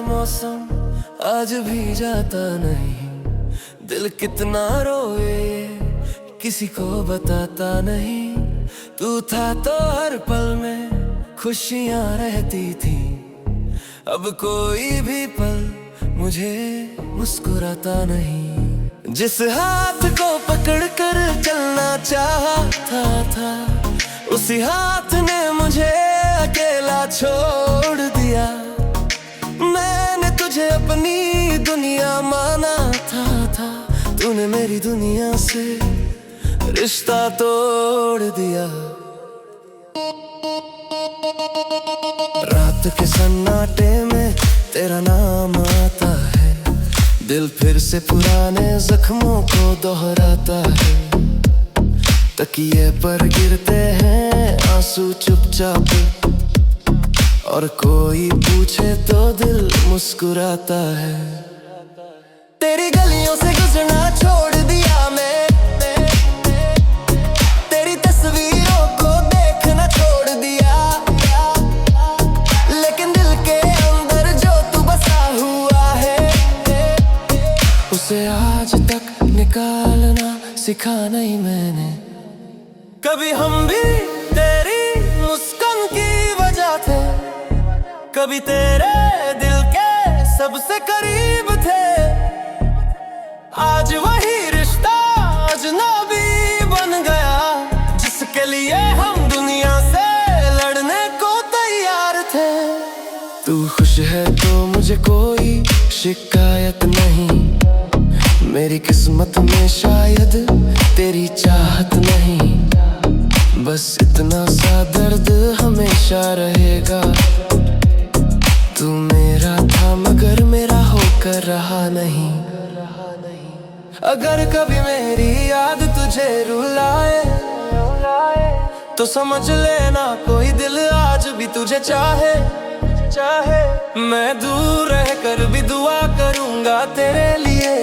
मौसम आज भी जाता नहीं। दिल कितना रोए किसी को बताता नहीं। तू था तो हर पल में खुशियां रहती थी। अब कोई भी पल मुझे मुस्कुराता नहीं। जिस हाथ को पकड़ कर चलना चाहता था, उसी हाथ ने मुझे अकेला छोड़ दिया। मैंने तुझे अपनी दुनिया माना था, तूने मेरी दुनिया से रिश्ता तोड़ दिया। रात के सन्नाटे में तेरा नाम आता है। दिल फिर से पुराने जख्मों को दोहराता है। तकिए पर गिरते हैं आंसू चुपचाप, और कोई पूछे तो दिल मुस्कुराता है। तेरी गलियों से गुजरना छोड़ दिया मैं, तेरी तस्वीरों को देखना छोड़ दिया। लेकिन दिल के अंदर जो तू बसा हुआ है, उसे आज तक निकालना सिखा नहीं मैंने। कभी हम भी तेरी मुस्कान की वजह थे, कभी तेरे दिल के सबसे करीब थे। आज वही रिश्ता अजनबी बन गया, जिसके लिए हम दुनिया से लड़ने को तैयार थे। तू खुश है तो मुझे कोई शिकायत नहीं। मेरी किस्मत में शायद तेरी चाहत नहीं। बस इतना सा दर्द हमेशा रहेगा। तू मेरा था मगर मेरा होकर रहा नहीं। अगर कभी मेरी याद तुझे रुलाए, तो समझ लेना कोई दिल आज भी तुझे चाहे। मैं दूर रहकर भी दुआ करूंगा तेरे लिए।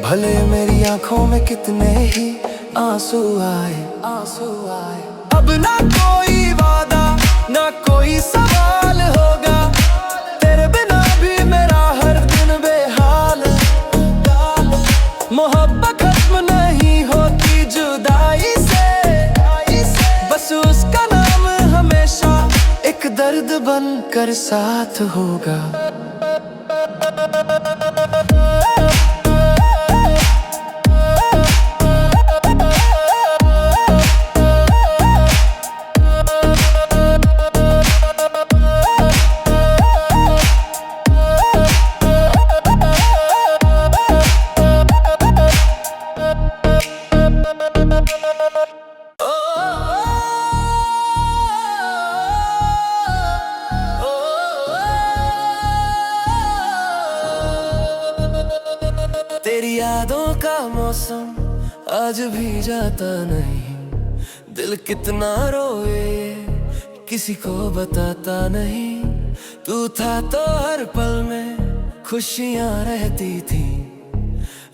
भले मेरी आंखों में कितने ही आंसू आए। अब ना कोई वादा ना कोई सवाल होगा, तेरे बिना भी मेरा हर दिन बेहाल। मोहब्बत खत्म नहीं होती जुदाई से, बस उसका नाम हमेशा एक दर्द बनकर साथ होगा। तेरी यादों का मौसम आज भी जाता नहीं। दिल कितना रोए किसी को बताता नहीं। तू था तो हर पल में खुशियां रहती थी।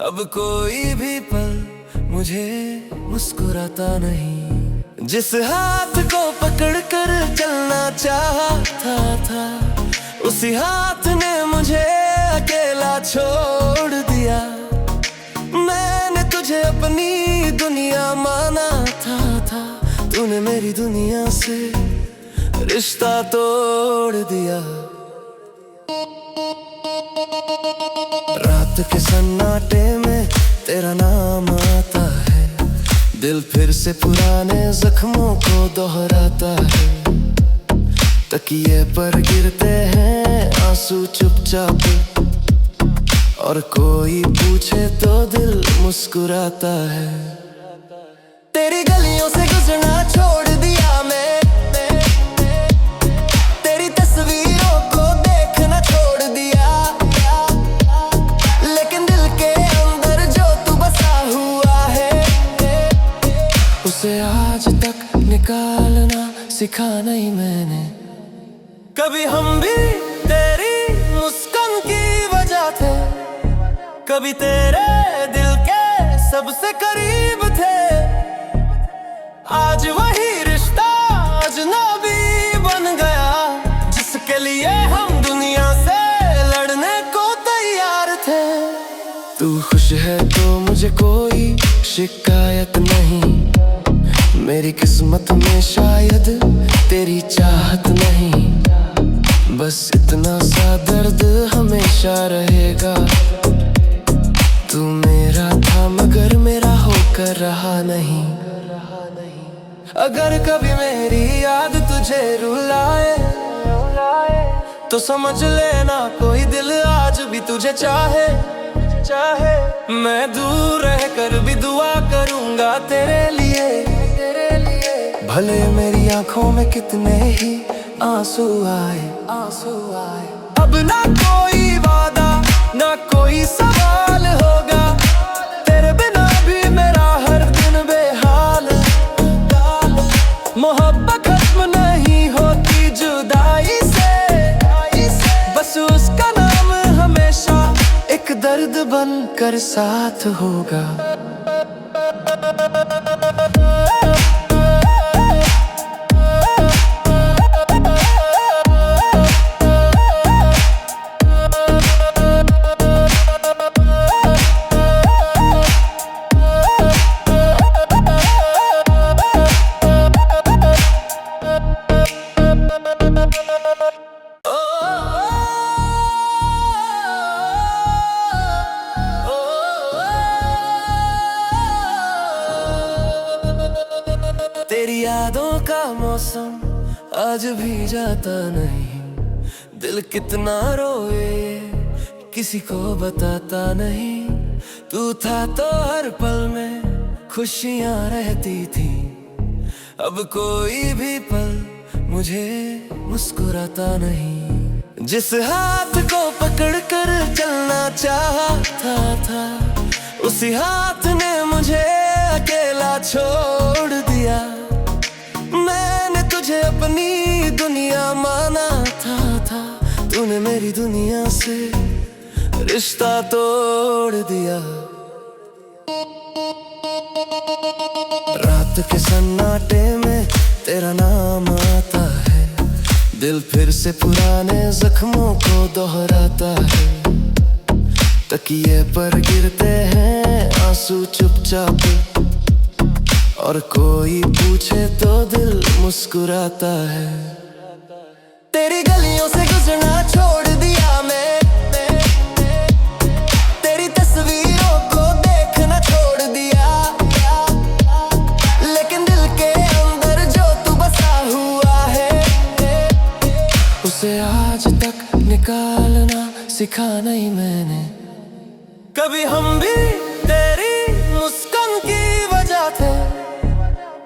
अब कोई भी पल मुझे मुस्कुराता नहीं। जिस हाथ को पकड़ कर चलना चाहता था, उसी हाथ ने मुझे अकेला छोड़ दिया। मैंने तुझे अपनी दुनिया माना था, तूने मेरी दुनिया से रिश्ता तोड़ दिया। रात के सन्नाटे में तेरा नाम आता है। दिल फिर से पुराने जख्मों को दोहराता है। तकिए पर गिरते हैं आंसू चुपचाप, और कोई पूछे तो दिल मुस्कुराता है। तेरी गलियों से गुजरना छोड़ दिया मैं, तेरी तस्वीरों को देखना छोड़ दिया। लेकिन दिल के अंदर जो तू बसा हुआ है, उसे आज तक निकालना सिखा नहीं मैंने। कभी हम भी तेरी मुस्कान की वजह थे, कभी तेरे दिल के सबसे करीब थे। आज वही रिश्ता अजनबी बन गया, जिसके लिए हम दुनिया तू खुश है तो मुझे कोई शिकायत नहीं। मेरी किस्मत में शायद तेरी चाहत नहीं। बस इतना सा दर्द हमेशा रहेगा। तू मेरा था मगर मेरा होकर रहा नहीं। अगर कभी मेरी याद तुझे रुलाए तो समझ लेना कोई दिल आज भी तुझे चाहे। मैं दूर रहकर भी दुआ करूंगा तेरे लिए। भले मेरी आंखों में कितने ही आंसू आए। अब ना कोई वादा ना कोई सवाल होगा। तेरे बिना भी मेरा हर दिन बेहाल। मोहब्बत खत्म नहीं होती जुदाई से। बस उसका नाम हमेशा एक दर्द बनकर साथ होगा। तेरी यादों का मौसम आज भी जाता नहीं। दिल कितना रोए किसी को बताता नहीं। तू था तो हर पल में खुशियां रहती थी। अब कोई भी पल मुझे मुस्कुराता नहीं। जिस हाथ को पकड़ कर चलना चाहता था उसी हाथ ने मुझे अकेला छोड़ दिया। मैंने तुझे अपनी दुनिया माना था। तूने मेरी दुनिया से रिश्ता तोड़ दिया। रात के सन्नाटे में तेरा नाम आता है। दिल फिर से पुराने जख्मों को दोहराता है। तकिए पर गिरते हैं आंसू चुपचाप। और कोई पूछे तो दिल मुस्कुराता है। तेरी गलियों से गुजरना छोड़ दिया मैं। तेरी तस्वीरों को देखना छोड़ दिया। लेकिन दिल के अंदर जो तू बसा हुआ है उसे आज तक निकालना सिखा नहीं मैंने। कभी हम भी तेरी मुस्कान की वजह थे।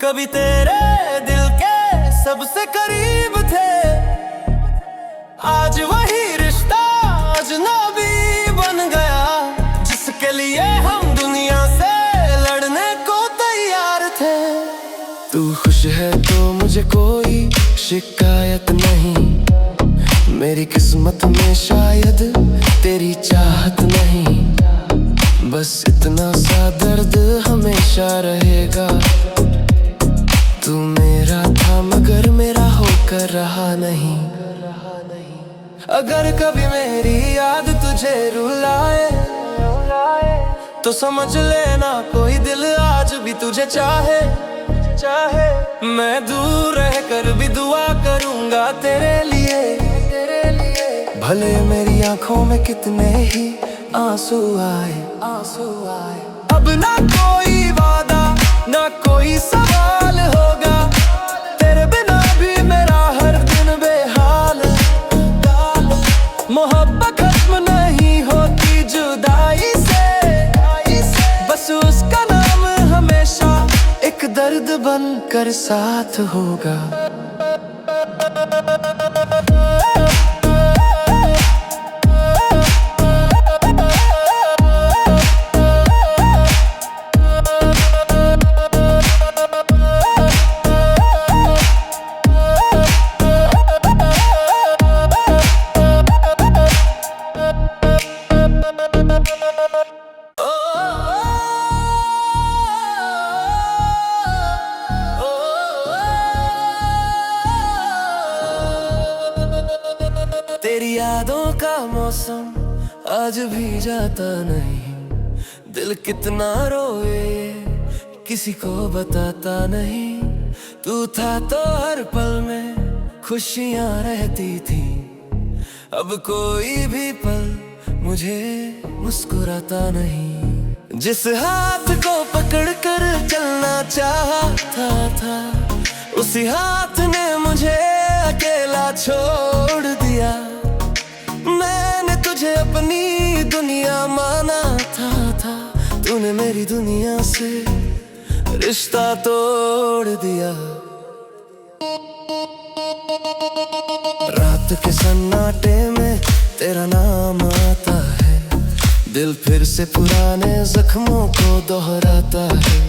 कभी तेरे दिल के सबसे करीब थे। आज वही रिश्ता अजनबी बन गया जिसके लिए हम दुनिया से लड़ने को तैयार थे। तू खुश है तो मुझे कोई शिकायत नहीं। मेरी किस्मत में शायद तेरी चाहत नहीं। बस इतना सा दर्द हमेशा रहेगा। तू मेरा था मगर मेरा होकर रहा नहीं। अगर कभी मेरी याद तुझे रुलाए तो समझ लेना कोई दिल आज भी तुझे चाहे। मैं दूर रहकर भी दुआ करूंगा तेरे लिए। भले मेरी आंखों में कितने ही आंसू आए। अब ना कोई वादा ना कोई सवाल होगा। तेरे बिना भी मेरा हर दिन बेहाल। मोहब्बत खत्म नहीं होती जुदाई से। बस उसका नाम हमेशा एक दर्द बनकर साथ होगा। तेरी यादों का मौसम आज भी जाता नहीं। दिल कितना रोए किसी को बताता नहीं। तू था तो हर पल में खुशियां रहती थी। अब कोई भी पल मुझे मुस्कुराता नहीं। जिस हाथ को पकड़ कर चलना चाहता था, उसी हाथ ने मुझे अकेला छोड़ दिया। मैंने तुझे अपनी दुनिया माना था, तूने मेरी दुनिया से रिश्ता तोड़ दिया। रात के सन्नाटे में तेरा नाम आता है, दिल फिर से पुराने जख्मों को दोहराता है।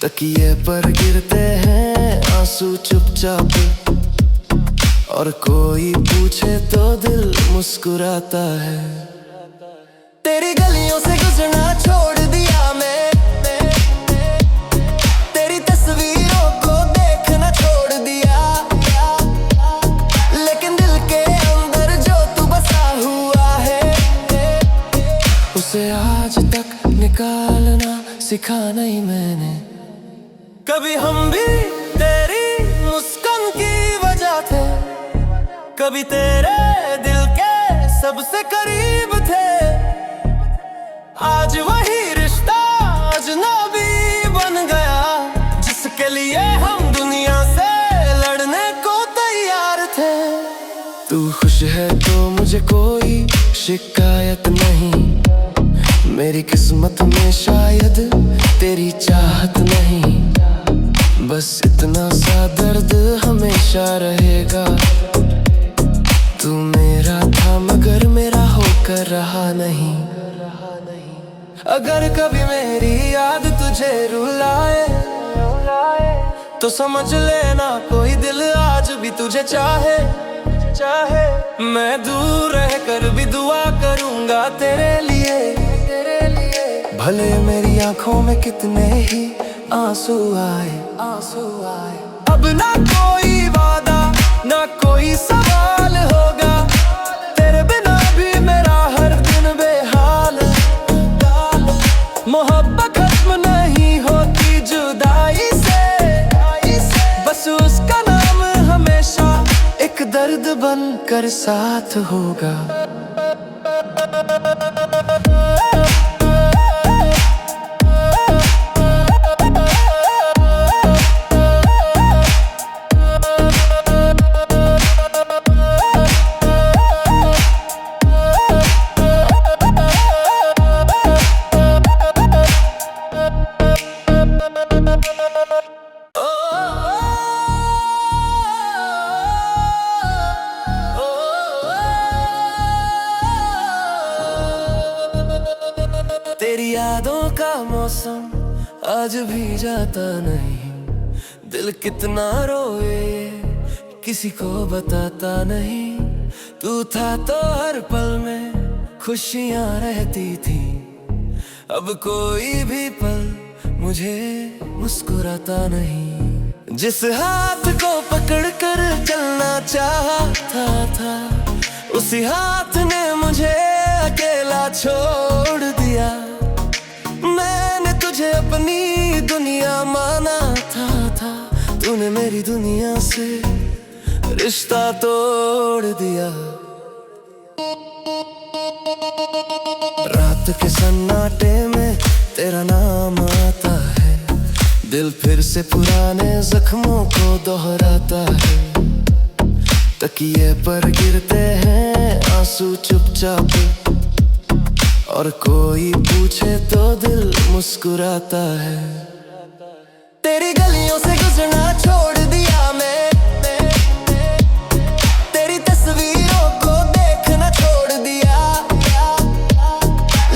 तकिए पर गिरते हैं आंसू चुपचाप, और कोई पूछे तो दिल मुस्कुराता है। तेरी गलियों से गुजरना छोड़ दिया मैं, तेरी तस्वीरों को देखना छोड़ दिया। लेकिन दिल के अंदर जो तू बसा हुआ है, उसे आज तक निकालना सिखा नहीं मैंने। कभी हम भी तेरी मुस्कान की वजह थे, कभी तेरे दिल के सबसे करीब थे। आज वही रिश्ता अजनबी बन गया, जिसके लिए हम दुनिया से लड़ने को तैयार थे। तू खुश है तो मुझे कोई शिकायत नहीं, मेरी किस्मत में शायद तेरी चाहत नहीं। बस इतना सा दर्द हमेशा रहेगा, तू मेरा था मगर मेरा होकर रहा नहीं। अगर कभी मेरी याद तुझे रुलाए, तो समझ लेना कोई दिल आज भी तुझे चाहे। मैं दूर रहकर भी दुआ करूंगा तेरे लिए, भले मेरी आंखों में कितने ही आंसू आए। अब ना कोई वादा ना कोई सवाल होगा, तेरे बिना भी मेरा हर दिन बेहाल। मोहब्बत खत्म नहीं होती जुदाई से, बस उसका नाम हमेशा एक दर्द बनकर साथ होगा। तेरी यादों का मौसम आज भी जाता नहीं। दिल कितना रोए किसी को बताता नहीं। तू था तो हर पल में खुशियां रहती थी। अब कोई भी पल मुझे मुस्कुराता नहीं। जिस हाथ को पकड़ कर चलना चाहता था, उसी हाथ ने मुझे अकेला छोड़ दिया। मैंने तुझे अपनी दुनिया माना था, तूने मेरी दुनिया से रिश्ता तोड़ दिया। रात के सन्नाटे में तेरा नाम आता है, दिल फिर से पुराने जख्मों को दोहराता है। तकिए पर गिरते हैं आंसू चुपचाप, और कोई पूछे तो दिल मुस्कुराता है। तेरी गलियों से गुजरना छोड़ दिया मैं, तेरी तस्वीरों को देखना छोड़ दिया।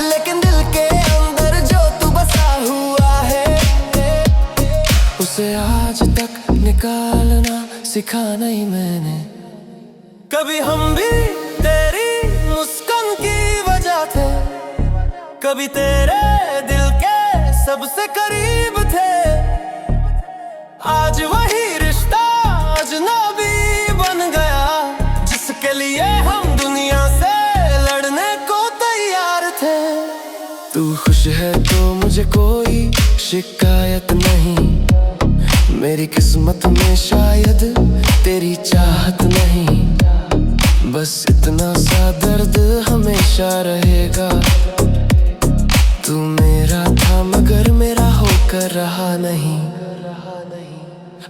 लेकिन दिल के अंदर जो तू बसा हुआ है, उसे आज तक निकालना सिखा नहीं मैंने। कभी हम भी तेरी मुस्कान की वजह थे, कभी तेरे दिल के सबसे करीब थे। आज वही रिश्ता अजनबी बन गया, जिसके लिए हम दुनिया से लड़ने को तैयार थे। तू खुश है तो मुझे कोई शिकायत नहीं। मेरी किस्मत में शायद तेरी चाहत नहीं। बस इतना सा दर्द हमेशा रहेगा। तू मेरा था मगर मेरा होकर रहा नहीं।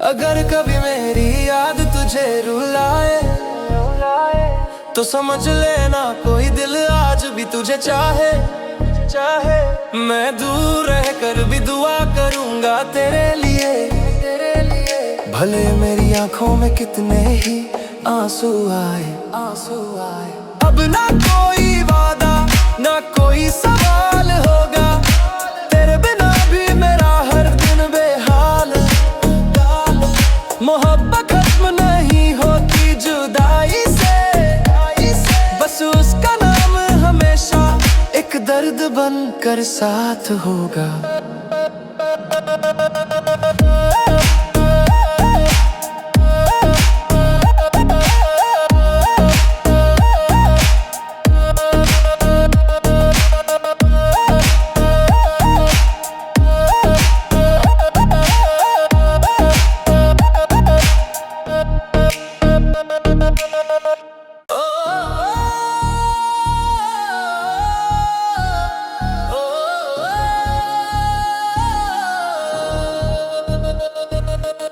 अगर कभी मेरी याद तुझे रुलाए तो समझ लेना कोई दिल आज भी तुझे चाहे। मैं दूर रहकर भी दुआ करूंगा तेरे लिए। भले मेरी आंखों में कितने ही आंसू आए। अब ना कोई वादा ना कोई सवाल होगा। तेरे बिना भी मेरा हर दिन बेहाल। मोहब्बत खत्म नहीं होती जुदाई से। बस उसका नाम हमेशा एक दर्द बनकर साथ होगा।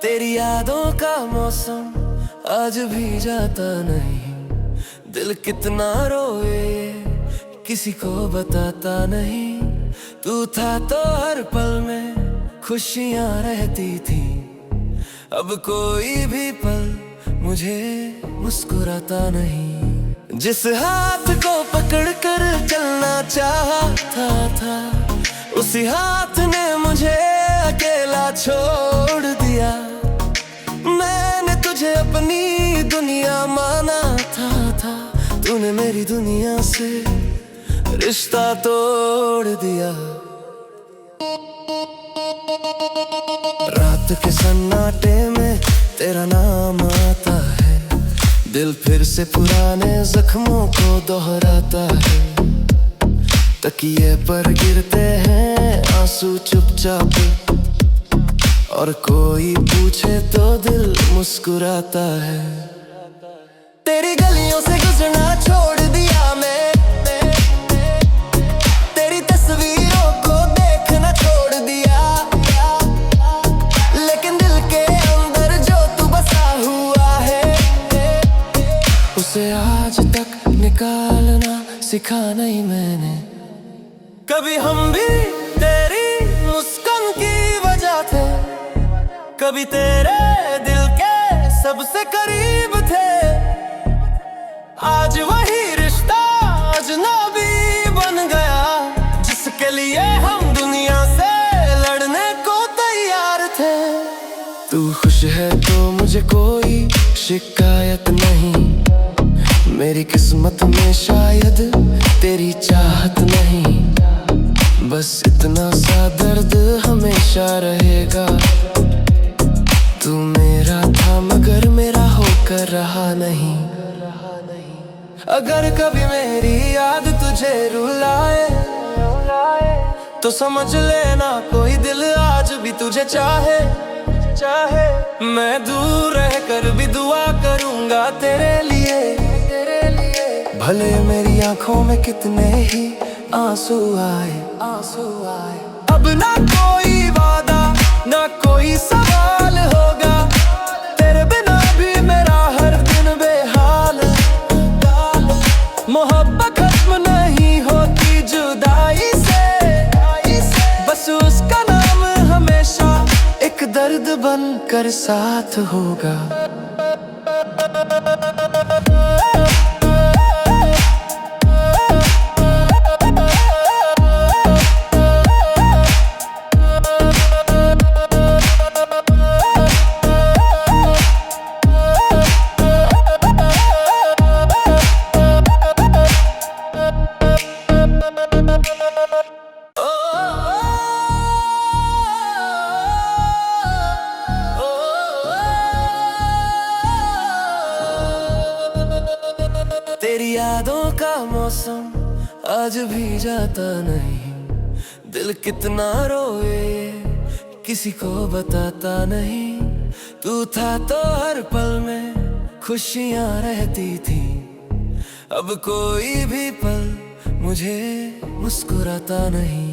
तेरी यादों का मौसम आज भी जाता नहीं। दिल कितना रोए किसी को बताता नहीं। तू था तो हर पल में खुशियां रहती थी। अब कोई भी पल मुझे मुस्कुराता नहीं। जिस हाथ को पकड़ कर चलना चाहता था उसी हाथ ने मुझे अकेला छोड़ दिया। मैंने तुझे अपनी दुनिया माना था। तूने मेरी दुनिया से रिश्ता तोड़ दिया। रात के सन्नाटे में तेरा नाम आता है। दिल फिर से पुराने जख्मों को दोहराता है। तकिए पर गिरते हैं आंसू चुपचाप। और कोई पूछे तो दिल मुस्कुराता है। तेरी गलियों से गुजरना छोड़ दिया मैं। तेरी तस्वीरों को देखना छोड़ दिया। लेकिन दिल के अंदर जो तू बसा हुआ है उसे आज तक निकालना सिखा नहीं मैंने। कभी हम भी तेरी मुस्कान की वजह थे। कभी तेरे दिल के सबसे करीब थे। आज वही रिश्ता अजनबी बन गया जिसके लिए हम दुनिया से लड़ने को तैयार थे। तू खुश है तो मुझे कोई शिकायत नहीं। मेरी किस्मत में शायद तेरी चाहत नहीं। बस इतना सा दर्द हमेशा रहेगा। तू मेरा था मगर मेरा होकर रहा नहीं। अगर कभी मेरी याद तुझे रुलाए तो समझ लेना कोई दिल आज भी तुझे चाहे। मैं दूर रहकर भी दुआ करूंगा तेरे लिए। भले मेरी आंखों में कितने ही आंसू आए। अब ना कोई वादा ना कोई सवाल होगा। तेरे बिना भी मेरा हर दिन बेहाल। मोहब्बत खत्म नहीं होती जुदाई से। बस उसका नाम हमेशा एक दर्द बनकर साथ होगा। तेरी यादों का मौसम आज भी जाता नहीं। दिल कितना रोए किसी को बताता नहीं। तू था तो हर पल में खुशियां रहती थी। अब कोई भी पल मुझे मुस्कुराता नहीं।